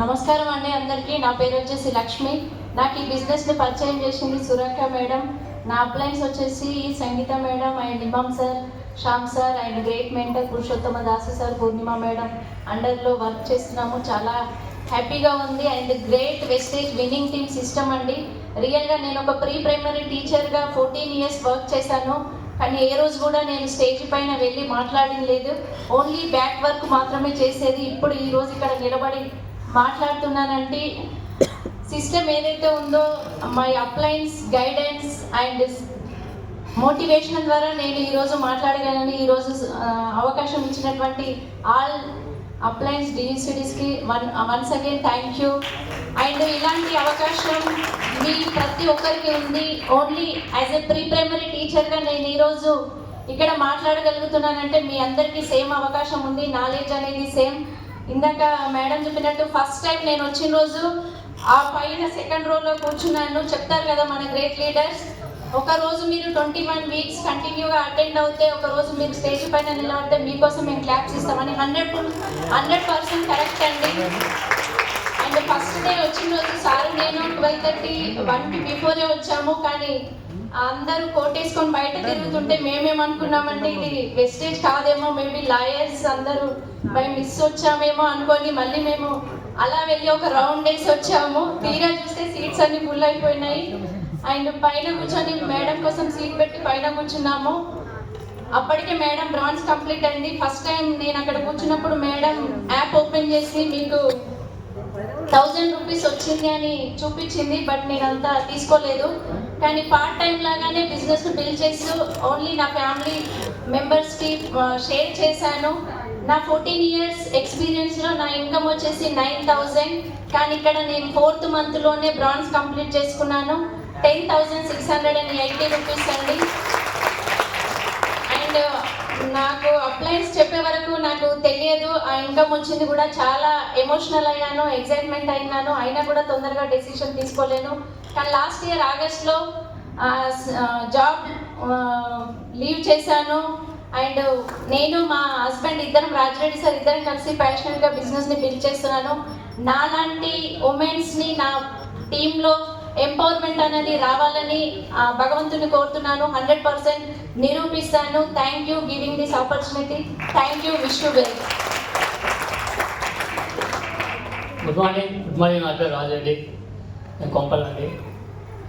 నమస్కారం అండి అందరికీ. నా పేరు వచ్చేసి లక్ష్మి. నాకు ఈ బిజినెస్ని పరిచయం చేసింది సురేఖ మేడం. నా అప్లయన్స్ వచ్చేసి Sangeetha madam and Imam sir, Shyam sir and great mentor Purushottama Dasu sir, Purnima madam అండర్లో వర్క్ చేస్తున్నాము. చాలా హ్యాపీగా ఉంది and great wastage winning team system అండి. రియల్గా నేను ఒక ప్రీ ప్రైమరీ టీచర్గా 14 years వర్క్ చేశాను. కానీ ఏ రోజు కూడా నేను స్టేజ్ పైన వెళ్ళి మాట్లాడింది లేదు. ఓన్లీ బ్యాక్ వర్క్ మాత్రమే చేసేది. ఇప్పుడు ఈరోజు ఇక్కడ నిలబడి మాట్లాడుతున్నానంటే సిస్టమ్ ఏదైతే ఉందో my appliance guidance and motivation ద్వారా నేను ఈరోజు మాట్లాడగలను. ఈరోజు అవకాశం ఇచ్చినటువంటి ఆల్ అప్లయన్స్ డిజిసిటీస్కి once again thank you. And ఇలాంటి అవకాశం మీ ప్రతి ఒక్కరికి ఉంది. Only as a pre primary టీచర్గా నేను ఈరోజు ఇక్కడ మాట్లాడగలుగుతున్నానంటే మీ అందరికీ సేమ్ అవకాశం ఉంది. నాలెడ్జ్ అనేది సేమ్. ఇందాక మేడం చెప్పినట్టు ఫస్ట్ టైం నేను వచ్చిన రోజు ఆ పైన సెకండ్ రోలో కూర్చున్నాను. చెప్తారు కదా మన గ్రేట్ లీడర్స్, ఒక రోజు మీరు 21 weeks కంటిన్యూగా అటెండ్ అవుతే, ఒక రోజు మీరు స్టేజ్ పైన నిలబడితే మీకోసం మేము క్లాప్స్ ఇస్తామని 100% కరెక్ట్ అండి. అండ్ ఫస్ట్ డే వచ్చిన రోజు సార్ నేను 12:30 1కి బిఫోరే వచ్చాము. కానీ అందరూ కోటేసుకొని బయట తిరుగుతుంటే మేమేమనుకున్నామంటే ఇది వెస్టేజ్ కాదేమో, మేబీ లాయర్స్ అందరూ మిస్ వచ్చామేమో అనుకొని మళ్ళీ మేము అలా వెళ్ళి ఒక రౌండ్ వేసి వచ్చాము. తీరా చూస్తే సీట్స్ అన్ని ఫుల్ అయిపోయినాయి. అండ్ పైన కూర్చొని మేడం కోసం సీట్ పెట్టి పైన కూర్చున్నాము. అప్పటికే మేడం బ్రాంచ్ కంప్లీట్ అయింది. ఫస్ట్ టైం నేను అక్కడ కూర్చున్నప్పుడు మేడం యాప్ ఓపెన్ చేసి మీకు 1000 rupees వచ్చింది అని చూపించింది. బట్ నేను అంతా తీసుకోలేదు. కానీ పార్ట్ టైం లాగానే బిజినెస్ను బిల్డ్ చేస్తూ ఓన్లీ నా ఫ్యామిలీ మెంబర్స్కి షేర్ చేశాను. నా 14 years ఎక్స్పీరియన్స్లో నా ఇన్కమ్ వచ్చేసి 9000. కానీ ఇక్కడ నేను 4th monthలోనే బ్రాంచ్ కంప్లీట్ చేసుకున్నాను. 10,680 rupees అండి. అండ్ నాకు అప్లయన్స్ చెప్పే వరకు నాకు తెలియదు ఆ ఇన్కమ్ వచ్చింది కూడా. చాలా ఎమోషనల్ అయ్యాను, ఎగ్జైట్మెంట్ అయినాను. అయినా కూడా తొందరగా డెసిషన్ తీసుకోలేను. కానీ లాస్ట్ ఇయర్ ఆగస్ట్లో జాబ్ లీవ్ చేశాను. అండ్ నేను మా హస్బెండ్ ఇద్దరం, రాజిరెడ్డి సార్ ఇద్దరం కలిసి ప్యాషనెట్గా బిజినెస్ని బిల్డ్ చేస్తున్నాను. నాలాంటి ఉమెన్స్ని నా టీంలో ఎంపవర్మెంట్ అనేది రావాలని భగవంతుని కోరుతున్నాను. 100% నిరూపిస్తాను. Thank you giving this opportunity. Thank you. Wish you well. Good morning. నా పేరు రాజిరెడ్డి, నేను కొంపలండి.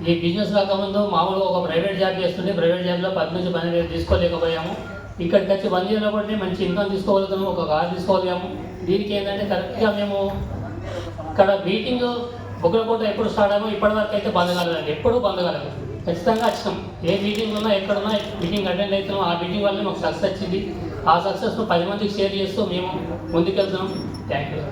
ఈ బిజినెస్ రాకముందు మామూలుగా ఒక ప్రైవేట్ జాబ్ చేస్తుంటే ప్రైవేట్ జాబ్లో 10 నుంచి 12 తీసుకోలేకపోయాము. ఇక్కడికి వచ్చి 1 yearలో కూడా మంచి ఇన్కమ్ తీసుకోగలుగుతాము, ఒక కార్ తీసుకోగలిగాము. దీనికి ఏంటంటే కరెక్ట్గా మేము ఇక్కడ మీటింగ్ ఒకరి పూట ఎప్పుడు స్టార్ట్ అయ్యామో ఇప్పటివరకు అయితే బంద్ కాలేదండి. ఎప్పుడూ బంద్ కాలేదు. ఖచ్చితంగా వచ్చినాం. ఏ మీటింగ్ ఉన్నా ఎక్కడున్నా మీటింగ్ అటెండ్ అవుతున్నాం. ఆ మీటింగ్ వల్లనే మాకు సక్సెస్ వచ్చింది. ఆ సక్సెస్ను 10 మందికి షేర్ చేస్తూ మేము ముందుకెళ్తున్నాం. Thank you.